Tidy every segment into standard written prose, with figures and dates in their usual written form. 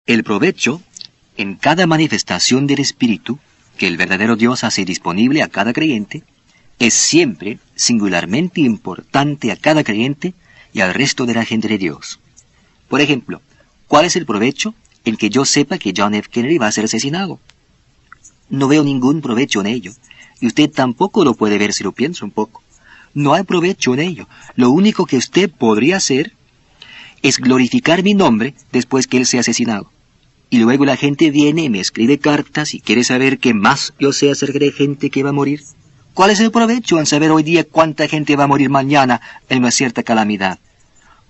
El provecho en cada manifestación del Espíritu que el verdadero Dios hace disponible a cada creyente es siempre singularmente importante a cada creyente y al resto de la gente de Dios. Por ejemplo, ¿cuál es el provecho en que yo sepa que John F. Kennedy va a ser asesinado? No veo ningún provecho en ello, y usted tampoco lo puede ver si lo piensa un poco. No hay provecho en ello. Lo único que usted podría hacer es glorificar mi nombre después que él sea asesinado. Y luego la gente viene y me escribe cartas y quiere saber qué más yo sé acerca de gente que va a morir. ¿Cuál es el provecho en saber hoy día cuánta gente va a morir mañana en una cierta calamidad?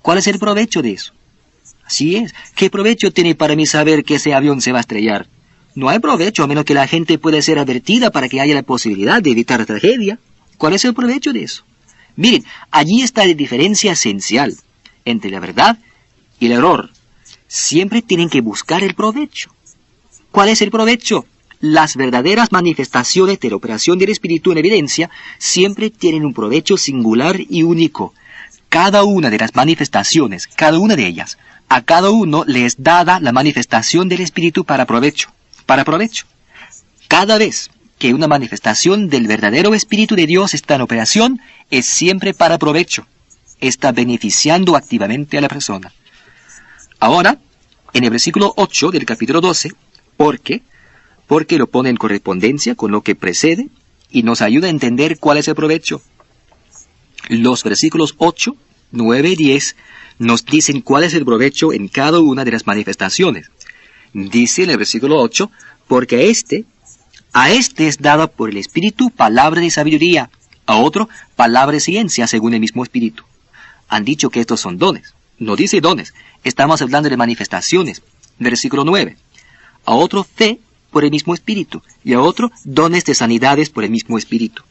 ¿Cuál es el provecho de eso? Así es. ¿Qué provecho tiene para mí saber que ese avión se va a estrellar? No hay provecho a menos que la gente pueda ser advertida para que haya la posibilidad de evitar la tragedia. ¿Cuál es el provecho de eso? Miren, allí está la diferencia esencial entre la verdad y el error. Siempre tienen que buscar el provecho. ¿Cuál es el provecho? Las verdaderas manifestaciones de la operación del Espíritu en evidencia siempre tienen un provecho singular y único. Cada una de las manifestaciones, cada una de ellas, a cada uno le es dada la manifestación del Espíritu para provecho. Para provecho. Cada vez que una manifestación del verdadero Espíritu de Dios está en operación, es siempre para provecho. Está beneficiando activamente a la persona. Ahora, en el versículo 8 del capítulo 12, porque lo pone en correspondencia con lo que precede y nos ayuda a entender cuál es el provecho. Los versículos 8, 9 y 10 nos dicen cuál es el provecho en cada una de las manifestaciones. Dice en el versículo 8, porque a este es dada por el Espíritu palabra de sabiduría, a otro palabra de ciencia según el mismo Espíritu. Han dicho que estos son dones. No dice dones, estamos hablando de manifestaciones. Versículo 9. A otro fe por el mismo Espíritu, y a otro dones de sanidades por el mismo Espíritu.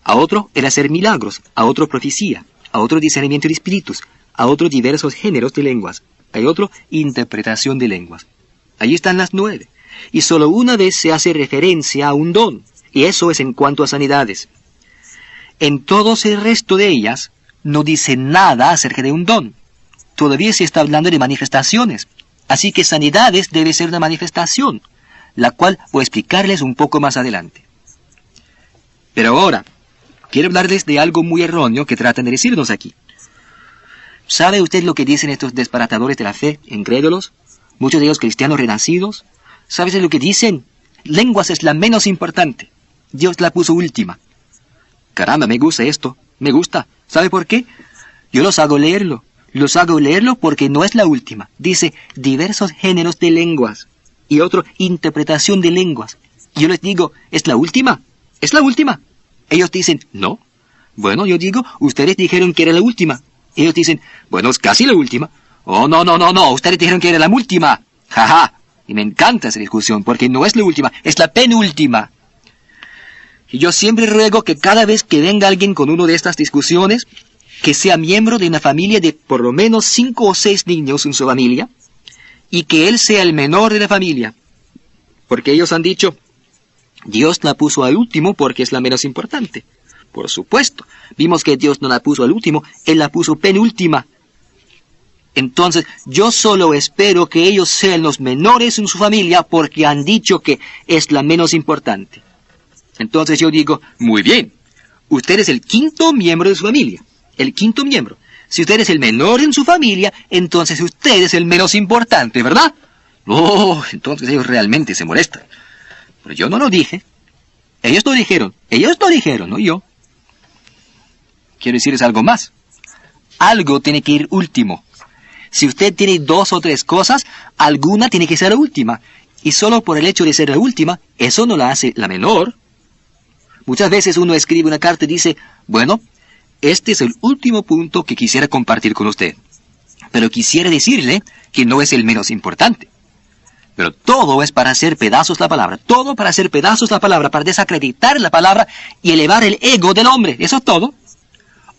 A otro el hacer milagros, a otro profecía, a otro discernimiento de espíritus, a otro diversos géneros de lenguas, a otro interpretación de lenguas. Allí están las 9. Y solo una vez se hace referencia a un don, y eso es en cuanto a sanidades. En todos el resto de ellas, no dice nada acerca de un don. Todavía se está hablando de manifestaciones. Así que sanidades debe ser una manifestación, la cual voy a explicarles un poco más adelante. Pero ahora, quiero hablarles de algo muy erróneo que tratan de decirnos aquí. ¿Sabe usted lo que dicen estos disparatadores de la fe, incrédulos? Muchos de ellos cristianos renacidos. ¿Sabe usted lo que dicen? Lenguas es la menos importante. Dios la puso última. Caramba, me gusta esto. Me gusta. ¿Sabe por qué? Yo los hago leerlo. Los hago leerlo porque no es la última. Dice diversos géneros de lenguas. Y otro, interpretación de lenguas. Y yo les digo, ¿es la última? ¿Es la última? Ellos dicen, no. Bueno, yo digo, ustedes dijeron que era la última. Ellos dicen, bueno, es casi la última. Oh, no, ustedes dijeron que era la última. Jaja. Y me encanta esa discusión porque no es la última, es la penúltima. Y yo siempre ruego que cada vez que venga alguien con una de estas discusiones, que sea miembro de una familia de por lo menos 5 o 6 niños en su familia, y que él sea el menor de la familia. Porque ellos han dicho, Dios la puso al último porque es la menos importante. Por supuesto, vimos que Dios no la puso al último, Él la puso penúltima. Entonces, yo solo espero que ellos sean los menores en su familia porque han dicho que es la menos importante. Entonces yo digo, muy bien, usted es el 5º miembro de su familia, el 5º miembro. Si usted es el menor en su familia, entonces usted es el menos importante, ¿verdad? Oh, entonces ellos realmente se molestan. Pero yo no lo dije. Ellos lo dijeron, no yo. Quiero decirles algo más. Algo tiene que ir último. Si usted tiene 2 o 3 cosas, alguna tiene que ser la última. Y solo por el hecho de ser la última, eso no la hace la menor. Muchas veces uno escribe una carta y dice, bueno, este es el último punto que quisiera compartir con usted. Pero quisiera decirle que no es el menos importante. Pero todo es para hacer pedazos la palabra. Todo para hacer pedazos la palabra, para desacreditar la palabra y elevar el ego del hombre. Eso es todo.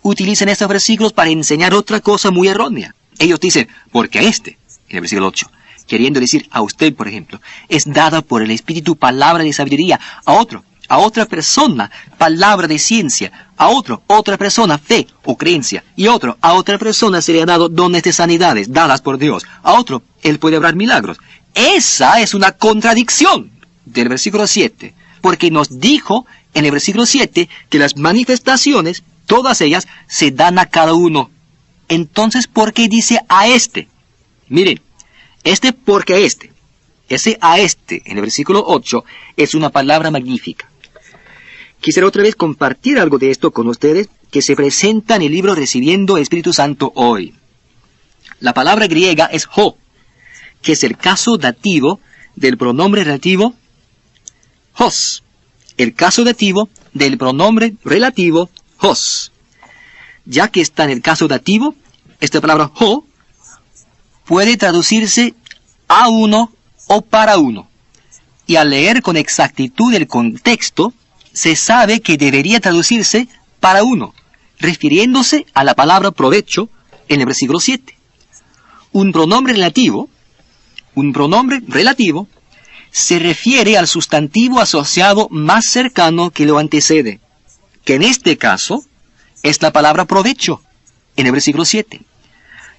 Utilizan estos versículos para enseñar otra cosa muy errónea. Ellos dicen, porque a este, en el versículo 8, queriendo decir a usted, por ejemplo, es dada por el Espíritu palabra de sabiduría, a a otra persona palabra de ciencia, a otro, otra persona fe o creencia, y otro, a otra persona se le ha dado dones de sanidades dadas por Dios, a otro, él puede obrar milagros. Esa es una contradicción del versículo 7, porque nos dijo en el versículo 7 que las manifestaciones, todas ellas, se dan a cada uno. Entonces, ¿por qué dice a este? Miren, porque a este. Ese a este, en el versículo 8, es una palabra magnífica. Quisiera otra vez compartir algo de esto con ustedes, que se presenta en el libro Recibiendo el Espíritu Santo hoy. La palabra griega es ho, que es el caso dativo del pronombre relativo hos. El caso dativo del pronombre relativo hos. Ya que está en el caso dativo, esta palabra ho puede traducirse a uno o para uno. Y al leer con exactitud el contexto, se sabe que debería traducirse para uno, refiriéndose a la palabra provecho en el versículo 7. Un pronombre relativo se refiere al sustantivo asociado más cercano que lo antecede, que en este caso es la palabra provecho en el versículo 7.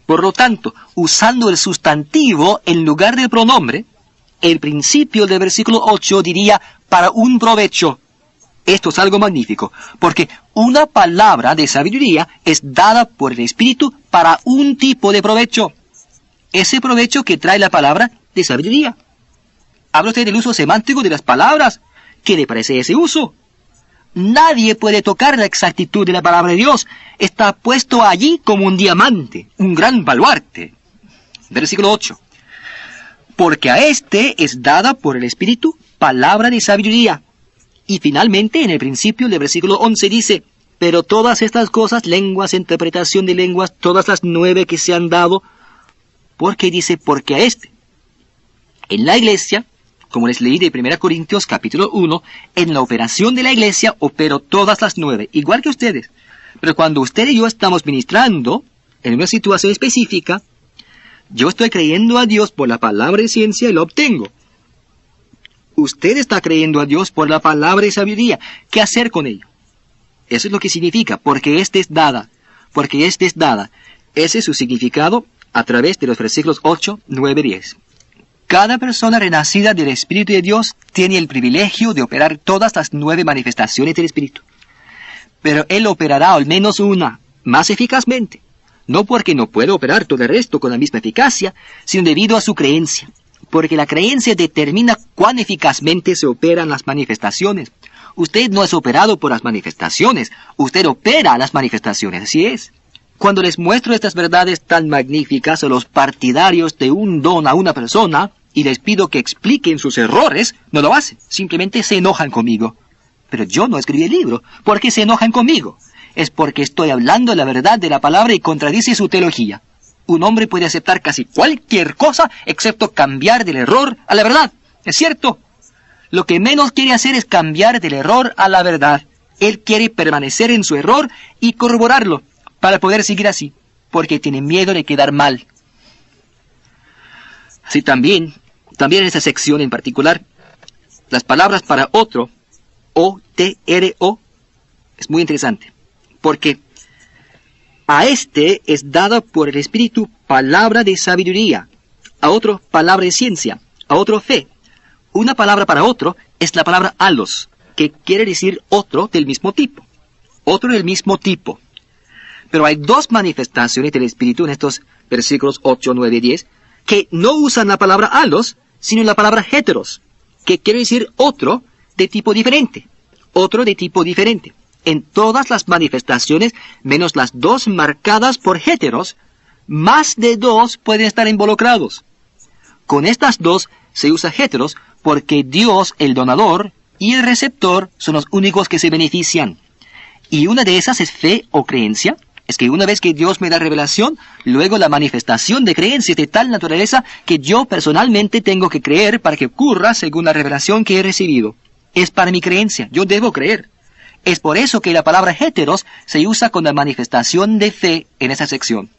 Por lo tanto, usando el sustantivo en lugar del pronombre, el principio del versículo 8 diría para un provecho. Esto es algo magnífico, porque una palabra de sabiduría es dada por el Espíritu para un tipo de provecho. Ese provecho que trae la palabra de sabiduría. Habla usted del uso semántico de las palabras. ¿Qué le parece ese uso? Nadie puede tocar la exactitud de la palabra de Dios. Está puesto allí como un diamante, un gran baluarte. Versículo 8. Porque a este es dada por el Espíritu palabra de sabiduría. Y finalmente, en el principio del versículo 11 dice, pero todas estas cosas, lenguas, interpretación de lenguas, todas las 9 que se han dado, porque dice, porque a este. En la iglesia, como les leí de 1 Corintios capítulo 1, en la operación de la iglesia opero todas las 9, igual que ustedes. Pero cuando usted y yo estamos ministrando en una situación específica, yo estoy creyendo a Dios por la palabra de ciencia y lo obtengo. Usted está creyendo a Dios por la palabra de sabiduría. ¿Qué hacer con ello? Eso es lo que significa, porque este es dada. Porque este es dada. Ese es su significado a través de los versículos 8, 9, 10. Cada persona renacida del Espíritu de Dios tiene el privilegio de operar todas las 9 manifestaciones del Espíritu. Pero Él operará al menos una, más eficazmente. No porque no pueda operar todo el resto con la misma eficacia, sino debido a su creencia. Porque la creencia determina cuán eficazmente se operan las manifestaciones. Usted no es operado por las manifestaciones, usted opera las manifestaciones, así es. Cuando les muestro estas verdades tan magníficas a los partidarios de un don a una persona, y les pido que expliquen sus errores, no lo hacen, simplemente se enojan conmigo. Pero yo no escribí el libro, ¿por qué se enojan conmigo? Es porque estoy hablando la verdad de la palabra y contradice su teología. Un hombre puede aceptar casi cualquier cosa excepto cambiar del error a la verdad. ¿Es cierto? Lo que menos quiere hacer es cambiar del error a la verdad. Él quiere permanecer en su error y corroborarlo para poder seguir así, porque tiene miedo de quedar mal. Así también en esta sección en particular, las palabras para otro, O-T-R-O, es muy interesante, porque a este es dada por el Espíritu palabra de sabiduría, a otro palabra de ciencia, a otro fe. Una palabra para otro es la palabra alos, que quiere decir otro del mismo tipo. Otro del mismo tipo. Pero hay 2 manifestaciones del Espíritu en estos versículos 8, 9 y 10, que no usan la palabra alos, sino la palabra heteros, que quiere decir otro de tipo diferente. Otro de tipo diferente. En todas las manifestaciones, menos las 2 marcadas por heteros, más de 2 pueden estar involucrados. Con estas 2 se usa heteros porque Dios, el donador, y el receptor son los únicos que se benefician. Y una de esas es fe o creencia. Es que una vez que Dios me da revelación, luego la manifestación de creencia es de tal naturaleza que yo personalmente tengo que creer para que ocurra según la revelación que he recibido. Es para mi creencia, yo debo creer. Es por eso que la palabra heteros se usa con la manifestación de fe en esa sección.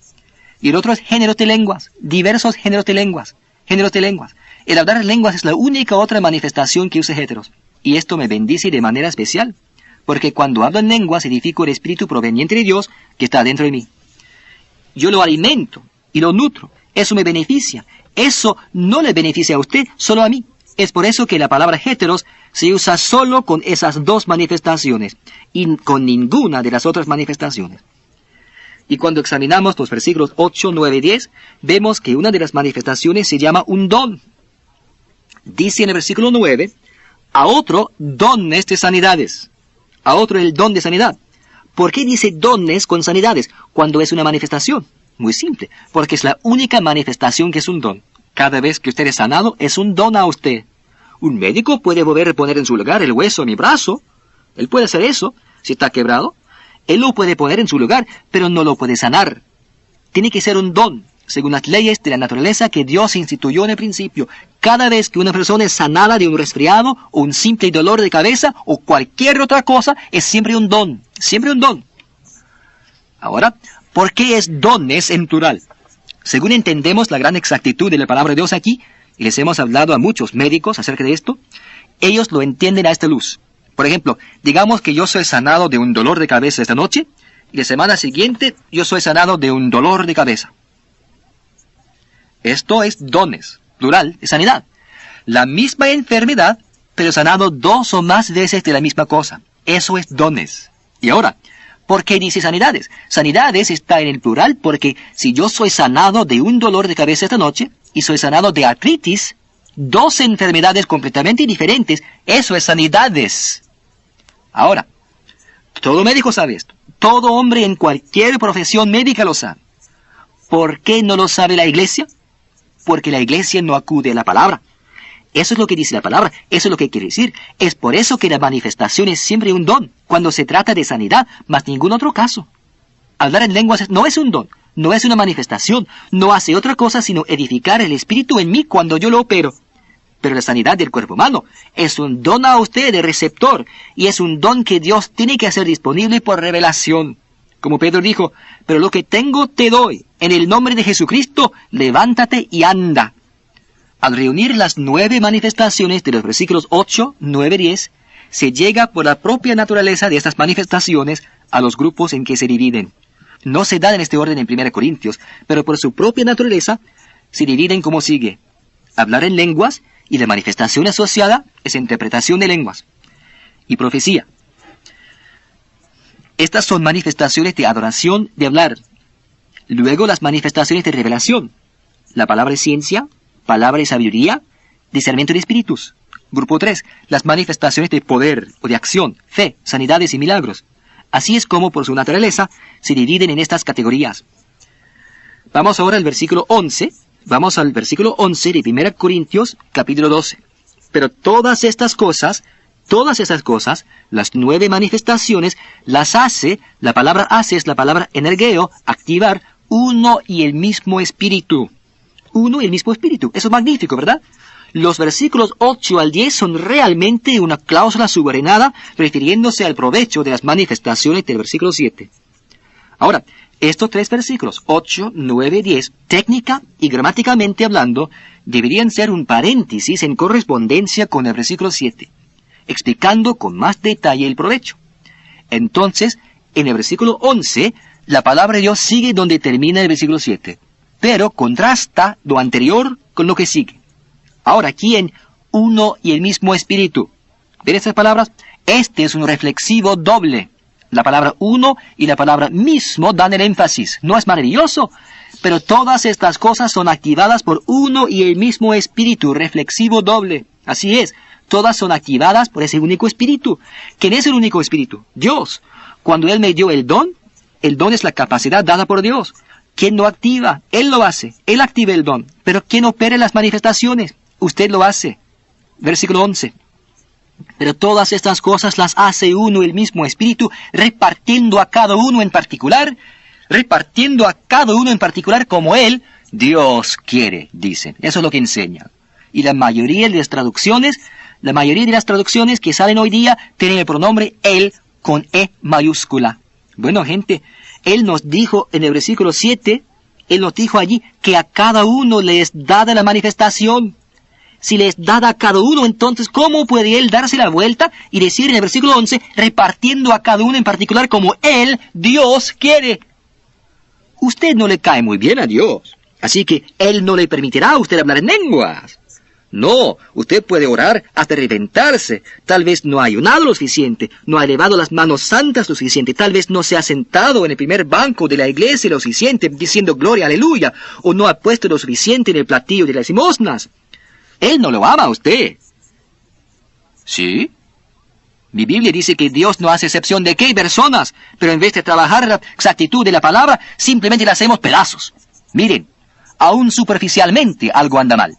Y el otro es géneros de lenguas, diversos géneros de lenguas. Géneros de lenguas. El hablar lenguas es la única otra manifestación que usa heteros. y esto me bendice de manera especial, porque cuando hablo en lenguas edifico el espíritu proveniente de Dios que está dentro de mí. Yo lo alimento y lo nutro. Eso me beneficia. Eso no le beneficia a usted, solo a mí. Es por eso que la palabra heteros se usa solo con esas dos manifestaciones y con ninguna de las otras manifestaciones. Y cuando examinamos los versículos 8, 9 y 10, vemos que una de las manifestaciones se llama un don. Dice en el versículo 9, a otro dones de sanidades. A otro el don de sanidad. ¿Por qué dice dones con sanidades cuando es una manifestación? Muy simple, porque es la única manifestación que es un don. Cada vez que usted es sanado, es un don a usted. Un médico puede volver a poner en su lugar el hueso de mi brazo. Él puede hacer eso, si está quebrado. Él lo puede poner en su lugar, pero no lo puede sanar. Tiene que ser un don, según las leyes de la naturaleza que Dios instituyó en el principio. Cada vez que una persona es sanada de un resfriado, o un simple dolor de cabeza, o cualquier otra cosa, es siempre un don. Siempre un don. Ahora, ¿por qué es dones en plural? Según entendemos la gran exactitud de la palabra de Dios aquí, y les hemos hablado a muchos médicos acerca de esto, ellos lo entienden a esta luz. Por ejemplo, digamos que yo soy sanado de un dolor de cabeza esta noche, y la semana siguiente yo soy sanado de un dolor de cabeza. Esto es dones, plural, de sanidad. La misma enfermedad, pero sanado 2 o más veces de la misma cosa. Eso es dones. Y ahora, ¿por qué dice sanidades? Sanidades está en el plural porque si yo soy sanado de un dolor de cabeza esta noche y soy sanado de artritis, 2 enfermedades completamente diferentes, eso es sanidades. Ahora, todo médico sabe esto. Todo hombre en cualquier profesión médica lo sabe. ¿Por qué no lo sabe la iglesia? Porque la iglesia no acude a la palabra. Eso es lo que dice la palabra, eso es lo que quiere decir. Es por eso que la manifestación es siempre un don, cuando se trata de sanidad, más ningún otro caso. Hablar en lenguas no es un don, no es una manifestación, no hace otra cosa sino edificar el espíritu en mí cuando yo lo opero. Pero la sanidad del cuerpo humano es un don a usted de receptor, y es un don que Dios tiene que hacer disponible por revelación. Como Pedro dijo, pero lo que tengo te doy, en el nombre de Jesucristo, levántate y anda. Al reunir las 9 manifestaciones de los versículos 8, 9 y 10, se llega por la propia naturaleza de estas manifestaciones a los grupos en que se dividen. No se dan en este orden en 1 Corintios, pero por su propia naturaleza se dividen como sigue. Hablar en lenguas, y la manifestación asociada es interpretación de lenguas y profecía. Estas son manifestaciones de adoración, de hablar. Luego las manifestaciones de revelación. La palabra de ciencia, palabra de sabiduría, discernimiento de espíritus. Grupo 3, las manifestaciones de poder o de acción, fe, sanidades y milagros. Así es como por su naturaleza se dividen en estas categorías. Vamos ahora al versículo 11. Vamos al versículo 11 de 1 Corintios, capítulo 12. Pero todas estas cosas, las 9 manifestaciones, las hace, la palabra hace es la palabra energeo, activar, uno y el mismo espíritu. Uno y el mismo espíritu. Eso es magnífico, ¿verdad? Los versículos 8 al 10 son realmente una cláusula subordinada refiriéndose al provecho de las manifestaciones del versículo 7. Ahora, estos 3 versículos, 8, 9 y 10, técnica y gramáticamente hablando, deberían ser un paréntesis en correspondencia con el versículo 7, explicando con más detalle el provecho. Entonces, en el versículo 11, la palabra de Dios sigue donde termina el versículo 7, pero contrasta lo anterior con lo que sigue. Ahora, aquí en uno y el mismo espíritu. ¿Ven estas palabras? Este es un reflexivo doble. La palabra uno y la palabra mismo dan el énfasis. ¿No es maravilloso? Pero todas estas cosas son activadas por uno y el mismo espíritu, reflexivo doble. Así es, todas son activadas por ese único espíritu. ¿Quién es el único espíritu? Dios. Cuando Él me dio el don es la capacidad dada por Dios. ¿Quién lo activa? Él lo hace. Él activa el don. Pero ¿quién opera las manifestaciones? Usted lo hace. Versículo 11. Pero todas estas cosas las hace uno y el mismo espíritu, repartiendo a cada uno en particular como Él, Dios quiere, dicen. Eso es lo que enseñan. Y la mayoría de las traducciones que salen hoy día tienen el pronombre Él con E mayúscula. Bueno, gente, Él nos dijo en el versículo 7, Él nos dijo allí que a cada uno le es dada la manifestación. si le es dada a cada uno, entonces, ¿cómo puede Él darse la vuelta y decir en el versículo 11, repartiendo a cada uno en particular como Él, Dios, quiere? Usted no le cae muy bien a Dios, así que Él no le permitirá a usted hablar en lenguas. No, usted puede orar hasta reventarse. Tal vez no ha ayunado lo suficiente, no ha elevado las manos santas lo suficiente, tal vez no se ha sentado en el primer banco de la iglesia lo suficiente, diciendo gloria, aleluya, o no ha puesto lo suficiente en el platillo de las limosnas. Él no lo ama a usted. ¿Sí? Mi Biblia dice que Dios no hace excepción de qué personas, pero en vez de trabajar la exactitud de la palabra, simplemente le hacemos pedazos. Miren, aún superficialmente algo anda mal.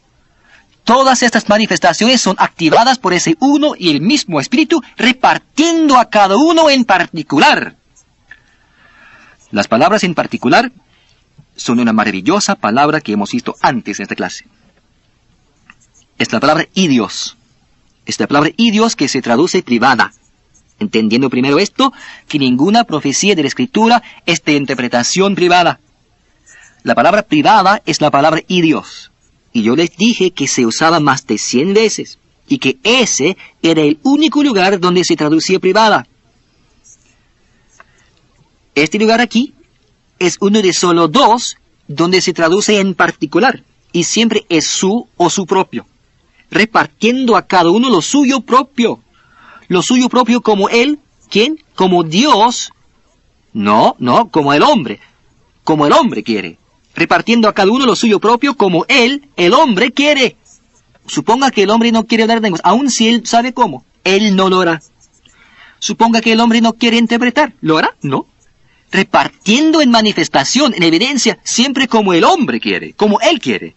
Todas estas manifestaciones son activadas por ese uno y el mismo Espíritu, repartiendo a cada uno en particular. Las palabras en particular son una maravillosa palabra que hemos visto antes en esta clase. Es la palabra idios. Es la palabra idios que se traduce privada. Entendiendo primero esto, que ninguna profecía de la Escritura es de interpretación privada. La palabra privada es la palabra idios. Y yo les dije que se usaba más de 100 veces, y que ese era el único lugar donde se traducía privada. Este lugar aquí es uno de solo 2 donde se traduce en particular, y siempre es su o su propio, repartiendo a cada uno lo suyo propio como Él, ¿quién? Como Dios, no, como el hombre quiere. Repartiendo a cada uno lo suyo propio como Él, el hombre, quiere. Suponga que el hombre no quiere hablar lenguas, aun si él sabe cómo, Él no lo hará. Suponga que el hombre no quiere interpretar, ¿lo hará? No. Repartiendo en manifestación, en evidencia, siempre como el hombre quiere, como Él quiere.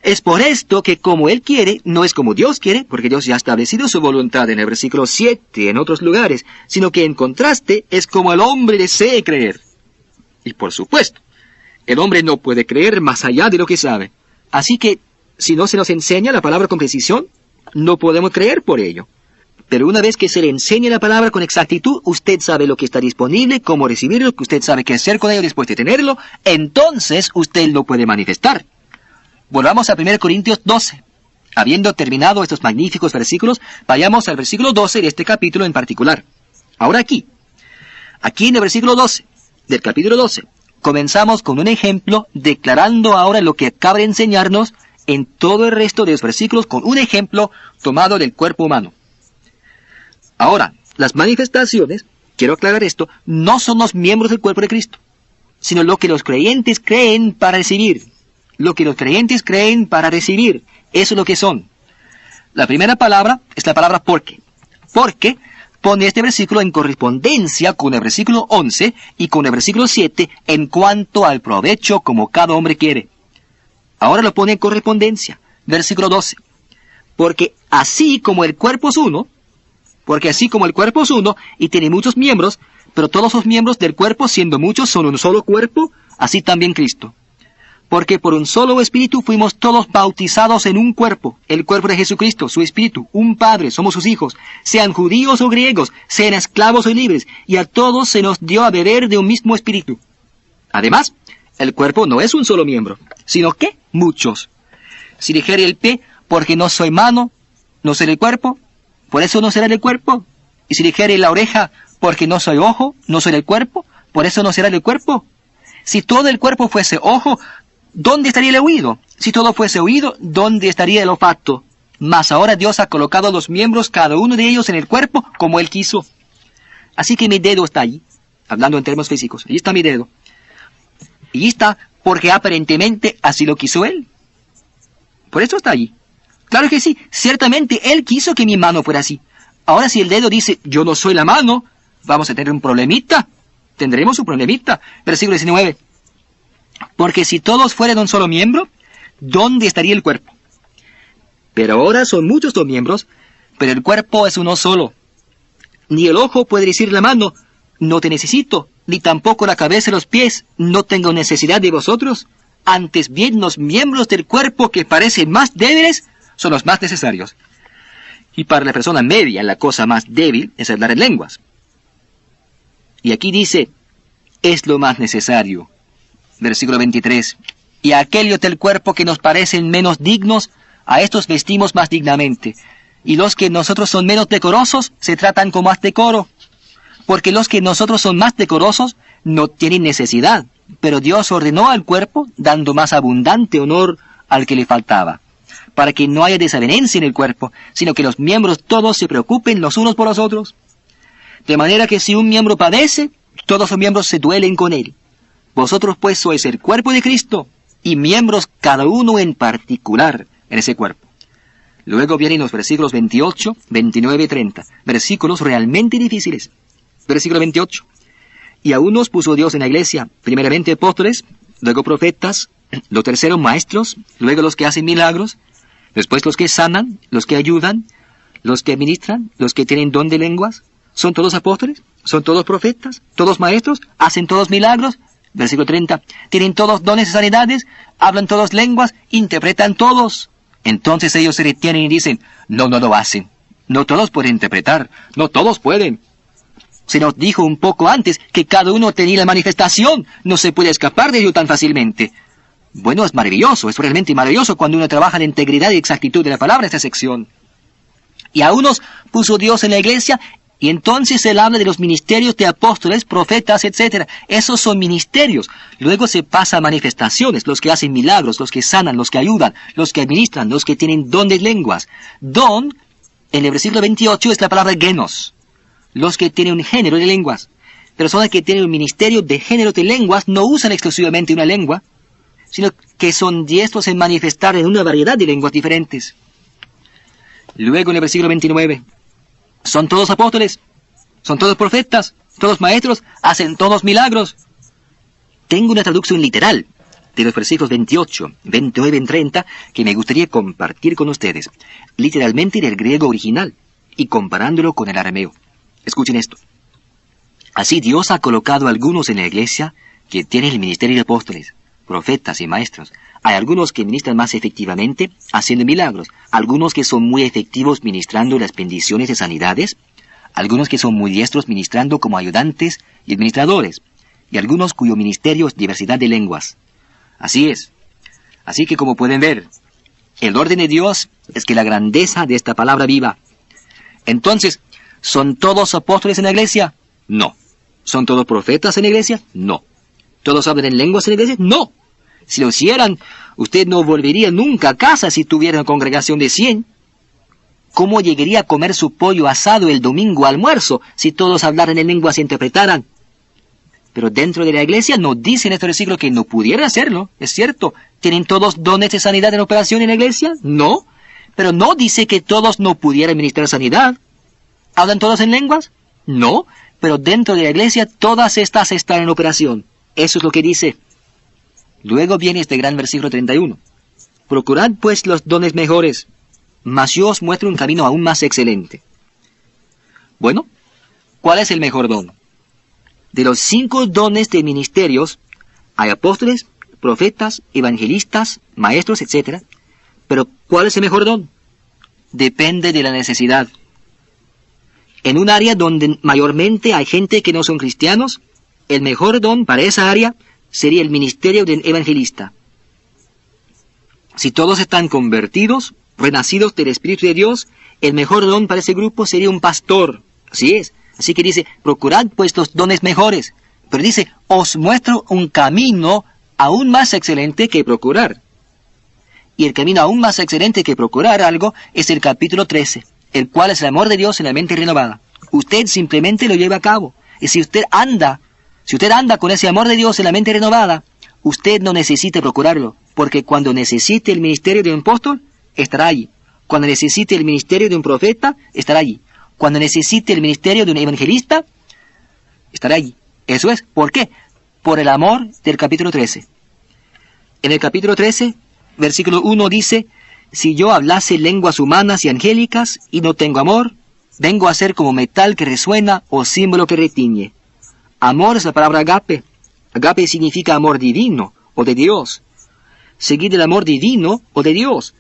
Es por esto que como Él quiere, no es como Dios quiere, porque Dios ya ha establecido su voluntad en el versículo 7, en otros lugares, sino que en contraste es como el hombre desee creer. Y por supuesto, el hombre no puede creer más allá de lo que sabe. Así que, si no se nos enseña la palabra con precisión, no podemos creer por ello. Pero una vez que se le enseñe la palabra con exactitud, usted sabe lo que está disponible, cómo recibirlo, que usted sabe qué hacer con ello después de tenerlo, entonces usted lo puede manifestar. Volvamos a 1 Corintios 12. Habiendo terminado estos magníficos versículos, vayamos al versículo 12 de este capítulo en particular. Ahora aquí en el versículo 12 del capítulo 12, comenzamos con un ejemplo, declarando ahora lo que acaba de enseñarnos en todo el resto de los versículos, con un ejemplo tomado del cuerpo humano. Ahora, las manifestaciones, quiero aclarar esto, no son los miembros del cuerpo de Cristo, sino lo que los creyentes creen para recibir. Lo que los creyentes creen para recibir, eso es lo que son. La primera palabra es la palabra porque. Porque pone este versículo en correspondencia con el versículo 11 y con el versículo 7 en cuanto al provecho como cada hombre quiere. Ahora lo pone en correspondencia. Versículo 12. Porque así como el cuerpo es uno y tiene muchos miembros, pero todos los miembros del cuerpo, siendo muchos, son un solo cuerpo, así también Cristo. Porque por un solo Espíritu fuimos todos bautizados en un cuerpo, el cuerpo de Jesucristo, su Espíritu, un Padre, somos sus hijos, sean judíos o griegos, sean esclavos o libres, y a todos se nos dio a beber de un mismo Espíritu. Además, el cuerpo no es un solo miembro, sino que muchos. Si dijere el pie, porque no soy mano, no seré el cuerpo, por eso no será el cuerpo. Y si dijere la oreja, porque no soy ojo, no soy el cuerpo, por eso no será el cuerpo. Si todo el cuerpo fuese ojo, ¿dónde estaría el oído? Si todo fuese oído, ¿dónde estaría el olfato? Mas ahora Dios ha colocado los miembros, cada uno de ellos, en el cuerpo, como Él quiso. Así que mi dedo está allí, hablando en términos físicos. Allí está mi dedo. Y está porque aparentemente así lo quiso Él. Por eso está allí. Claro que sí, ciertamente Él quiso que mi mano fuera así. Ahora si el dedo dice, yo no soy la mano, vamos a tener un problemita. Tendremos un problemita. Versículo 19. Porque si todos fueran un solo miembro, ¿dónde estaría el cuerpo? Pero ahora son muchos los miembros, pero el cuerpo es uno solo. Ni el ojo puede decir la mano, no te necesito, ni tampoco la cabeza y los pies, no tengo necesidad de vosotros. Antes bien, los miembros del cuerpo que parecen más débiles son los más necesarios. Y para la persona media, la cosa más débil es hablar en lenguas. Y aquí dice, es lo más necesario. Versículo 23. Y a aquellos del cuerpo que nos parecen menos dignos, A estos vestimos más dignamente. Y los que nosotros son menos decorosos se tratan con más decoro. Porque los que nosotros son más decorosos no tienen necesidad. Pero Dios ordenó al cuerpo dando más abundante honor al que le faltaba, para que no haya desavenencia en el cuerpo, sino que los miembros todos se preocupen los unos por los otros. De manera que si un miembro padece, todos los miembros se duelen con él. Vosotros pues sois el cuerpo de Cristo, y miembros cada uno en particular en ese cuerpo. Luego vienen los versículos 28, 29 y 30, versículos realmente difíciles. Versículo 28. Y a unos puso Dios en la iglesia, primeramente apóstoles, luego profetas, lo tercero maestros, luego los que hacen milagros, después los que sanan, los que ayudan, los que ministran, los que tienen don de lenguas. ¿Son todos apóstoles? ¿Son todos profetas? ¿Todos maestros? ¿Hacen todos milagros? Versículo 30. ¿Tienen todos dones de sanidades? ¿Hablan todos lenguas? ¿Interpretan todos? Entonces ellos se detienen y dicen, no lo hacen. No todos pueden interpretar. No todos pueden. Se nos dijo un poco antes que cada uno tenía la manifestación. No se puede escapar de ello tan fácilmente. Bueno, es maravilloso, es realmente maravilloso cuando uno trabaja en integridad y exactitud de la palabra en esta sección. Y a unos puso Dios en la iglesia, y entonces él habla de los ministerios de apóstoles, profetas, etc. Esos son ministerios. Luego se pasa a manifestaciones, los que hacen milagros, los que sanan, los que ayudan, los que administran, los que tienen don de lenguas. Don, en el versículo 28, es la palabra genos. Los que tienen un género de lenguas. Personas que tienen un ministerio de género de lenguas no usan exclusivamente una lengua, sino que son diestros en manifestar en una variedad de lenguas diferentes. Luego en el versículo 29, ¿son todos apóstoles? ¿Son todos profetas? ¿Todos maestros? ¿Hacen todos milagros? Tengo una traducción literal de los versículos 28, 29 y 30 que me gustaría compartir con ustedes, literalmente del griego original y comparándolo con el arameo. Escuchen esto. Así Dios ha colocado a algunos en la iglesia que tienen el ministerio de apóstoles, profetas y maestros. Hay algunos que ministran más efectivamente haciendo milagros, algunos que son muy efectivos ministrando las bendiciones de sanidades, algunos que son muy diestros ministrando como ayudantes y administradores, y algunos cuyo ministerio es diversidad de lenguas. Así es. Así que como pueden ver, el orden de Dios es que la grandeza de esta palabra viva. Entonces, ¿son todos apóstoles en la iglesia? No. ¿Son todos profetas en la iglesia? No. ¿Todos hablan en lenguas en la iglesia? No. Si lo hicieran, usted no volvería nunca a casa si tuviera una congregación de 100. ¿Cómo llegaría a comer su pollo asado el domingo almuerzo si todos hablaran en lenguas y interpretaran? Pero dentro de la iglesia no dice en este versículo que no pudieran hacerlo. Es cierto. ¿Tienen todos dones de sanidad en operación en la iglesia? No. Pero no dice que todos no pudieran ministrar sanidad. ¿Hablan todos en lenguas? No. Pero dentro de la iglesia todas estas están en operación. Eso es lo que dice. Luego viene este gran versículo 31. Procurad pues los dones mejores, mas yo os muestro un camino aún más excelente. Bueno, ¿cuál es el mejor don? De los 5 dones de ministerios, hay apóstoles, profetas, evangelistas, maestros, etc. Pero ¿cuál es el mejor don? Depende de la necesidad. En un área donde mayormente hay gente que no son cristianos, el mejor don para esa área sería el ministerio del evangelista. Si todos están convertidos, renacidos del Espíritu de Dios, el mejor don para ese grupo sería un pastor. Así es. Así que dice, procurad pues los dones mejores. Pero dice, os muestro un camino aún más excelente que procurar. Y el camino aún más excelente que procurar algo es el capítulo 13, el cual es el amor de Dios en la mente renovada. Usted simplemente lo lleva a cabo. Y si usted anda con ese amor de Dios en la mente renovada, usted no necesita procurarlo, porque cuando necesite el ministerio de un apóstol, estará allí. Cuando necesite el ministerio de un profeta, estará allí. Cuando necesite el ministerio de un evangelista, estará allí. Eso es. ¿Por qué? Por el amor del capítulo 13. En el capítulo 13, versículo 1 dice, si yo hablase lenguas humanas y angélicas y no tengo amor, vengo a ser como metal que resuena o símbolo que retiñe. Amor es la palabra agape. Agape significa amor divino o de Dios. Seguid el amor divino o de Dios.